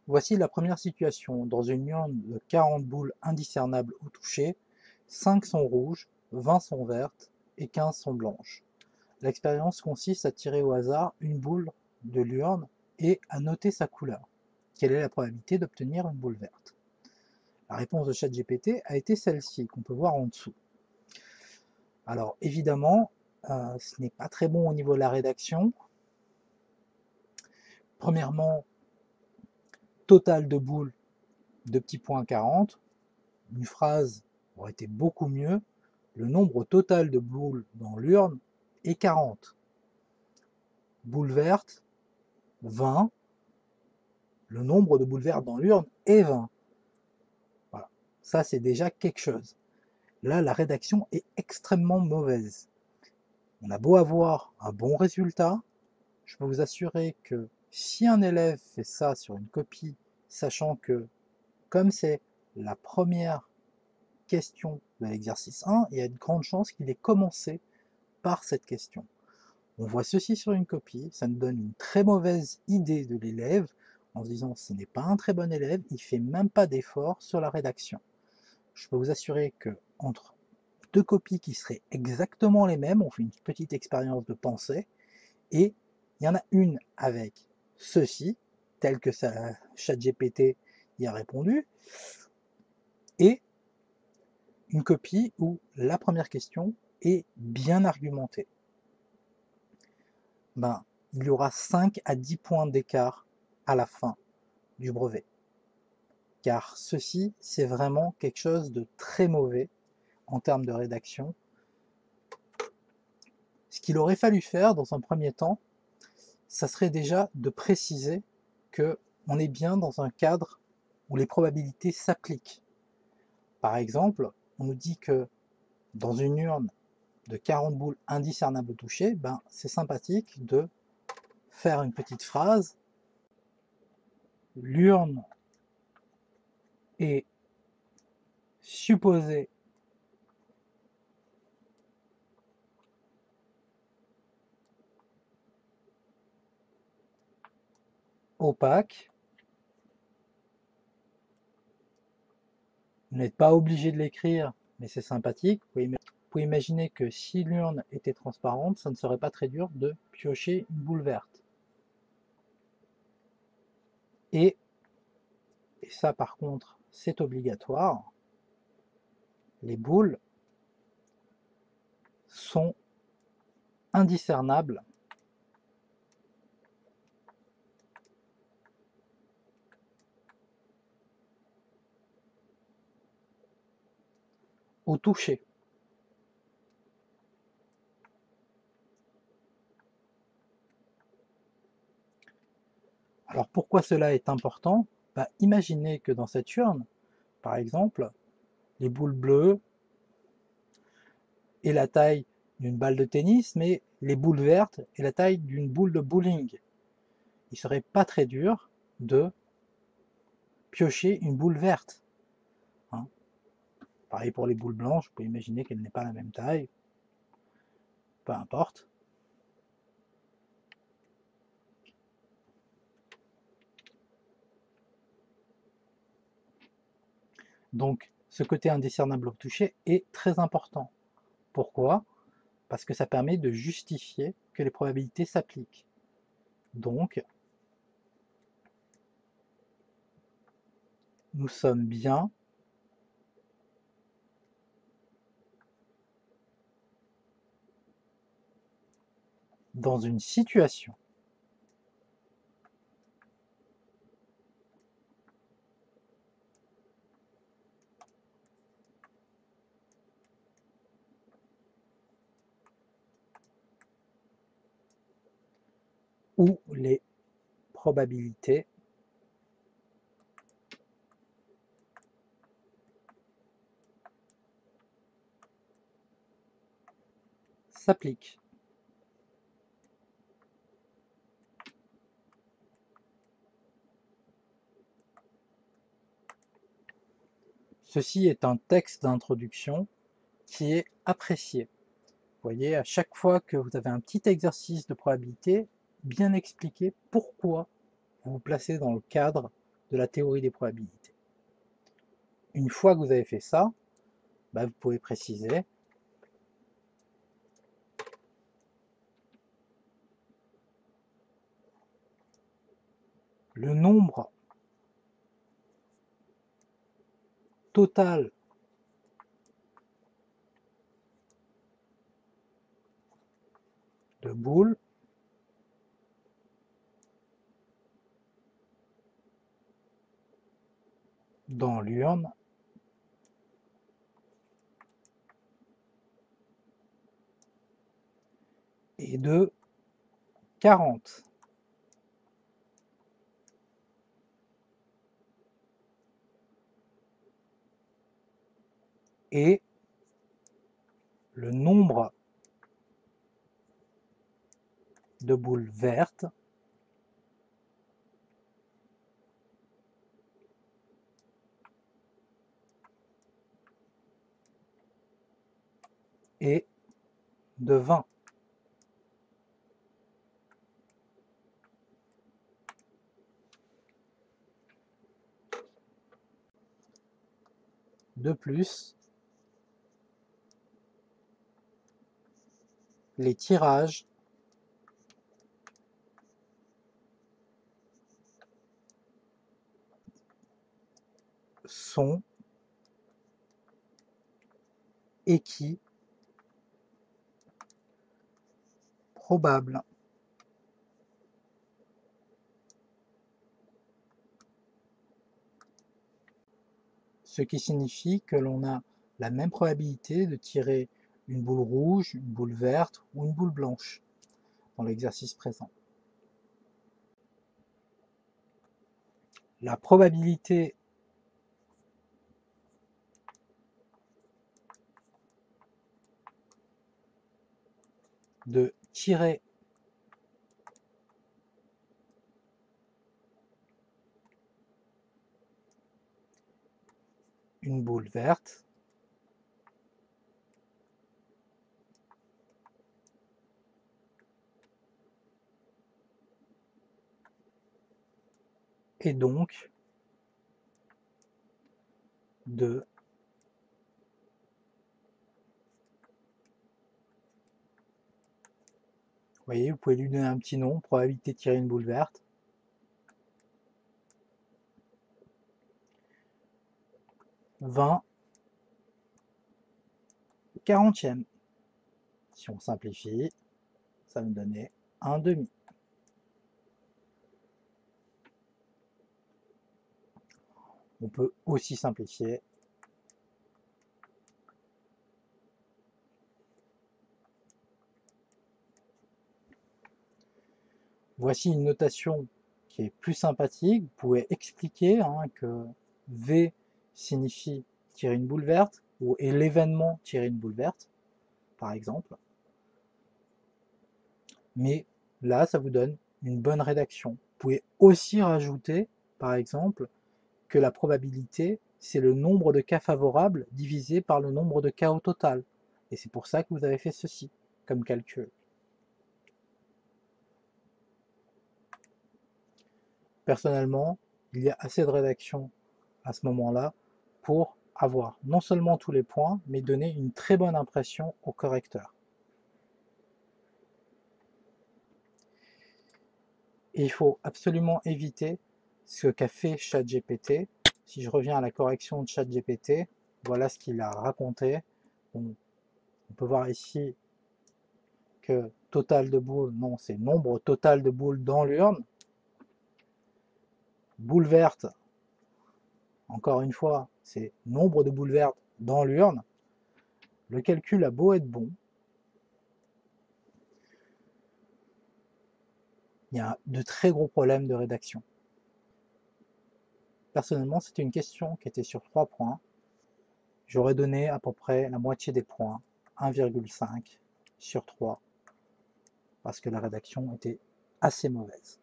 Voici la première situation. Dans une urne de 40 boules indiscernables au toucher, 5 sont rouges, 20 sont vertes et 15 sont blanches. L'expérience consiste à tirer au hasard une boule de l'urne et à noter sa couleur. Quelle est la probabilité d'obtenir une boule verte? La réponse de ChatGPT a été celle-ci, qu'on peut voir en dessous. Alors évidemment, ce n'est pas très bon au niveau de la rédaction. Premièrement, total de boules, 2 petits points 40. Une phrase aurait été beaucoup mieux. Le nombre total de boules dans l'urne est 40. Boules vertes, 20. Le nombre de boules vertes dans l'urne est 20. Voilà, ça c'est déjà quelque chose. Là, la rédaction est extrêmement mauvaise. On a beau avoir un bon résultat, je peux vous assurer que si un élève fait ça sur une copie, sachant que comme c'est la première question de l'exercice 1, il y a de grandes chances qu'il ait commencé par cette question. On voit ceci sur une copie, ça nous donne une très mauvaise idée de l'élève, en se disant ce n'est pas un très bon élève, il ne fait même pas d'effort sur la rédaction. Je peux vous assurer que entre deux copies qui seraient exactement les mêmes, on fait une petite expérience de pensée, et il y en a une avec ceci, tel que ChatGPT y a répondu, et une copie où la première question est bien argumentée. Ben, il y aura 5 à 10 points d'écart à la fin du brevet. Car ceci, c'est vraiment quelque chose de très mauvais en termes de rédaction. Ce qu'il aurait fallu faire dans un premier temps, ça serait déjà de préciser qu'on est bien dans un cadre où les probabilités s'appliquent. Par exemple, on nous dit que dans une urne de 40 boules indiscernables au toucher, ben, c'est sympathique de faire une petite phrase. L'urne est supposée opaque. Vous n'êtes pas obligé de l'écrire, mais c'est sympathique. Vous pouvez imaginer que si l'urne était transparente, ça ne serait pas très dur de piocher une boule verte. Et ça par contre, c'est obligatoire, les boules sont indiscernables au toucher. Alors pourquoi cela est important? Imaginez que dans cette urne, par exemple, les boules bleues aient la taille d'une balle de tennis, mais les boules vertes aient la taille d'une boule de bowling. Il ne serait pas très dur de piocher une boule verte. Hein. Pareil pour les boules blanches, vous pouvez imaginer qu'elle n'est pas la même taille. Peu importe. Donc, ce côté indiscernable au toucher est très important. Pourquoi? Parce que ça permet de justifier que les probabilités s'appliquent. Donc, nous sommes bien dans une situation où les probabilités s'appliquent. Ceci est un texte d'introduction qui est apprécié. Vous voyez, à chaque fois que vous avez un petit exercice de probabilité, bien expliquer pourquoi vous vous placez dans le cadre de la théorie des probabilités. Une fois que vous avez fait ça, vous pouvez préciser le nombre total de boules dans l'urne est de 40. Et le nombre de boules vertes est de 20. De plus, les tirages sont équiprobables. Ce qui signifie que l'on a la même probabilité de tirer une boule rouge, une boule verte ou une boule blanche dans l'exercice présent. La probabilité de tirer une boule verte est donc de 20. Vous pouvez lui donner un petit nom, probabilité de tirer une boule verte. 20 40e. Si on simplifie, ça va me donner 1/2. On peut aussi simplifier. Voici une notation qui est plus sympathique. Vous pouvez expliquer que V signifie tirer une boule verte, et l'événement tirer une boule verte, par exemple. Mais là, ça vous donne une bonne rédaction. Vous pouvez aussi rajouter, par exemple, que la probabilité, c'est le nombre de cas favorables divisé par le nombre de cas au total. Et c'est pour ça que vous avez fait ceci comme calcul. Personnellement, il y a assez de rédaction à ce moment-là pour avoir non seulement tous les points, mais donner une très bonne impression au correcteur. Et il faut absolument éviter ce qu'a fait ChatGPT. Si je reviens à la correction de ChatGPT, voilà ce qu'il a raconté. On peut voir ici que total de boules, non, c'est nombre total de boules dans l'urne. Boule verte, encore une fois, c'est nombre de boules vertes dans l'urne. Le calcul a beau être bon, il y a de très gros problèmes de rédaction. Personnellement, c'était une question qui était sur 3 points. J'aurais donné à peu près la moitié des points, 1,5 sur 3, parce que la rédaction était assez mauvaise.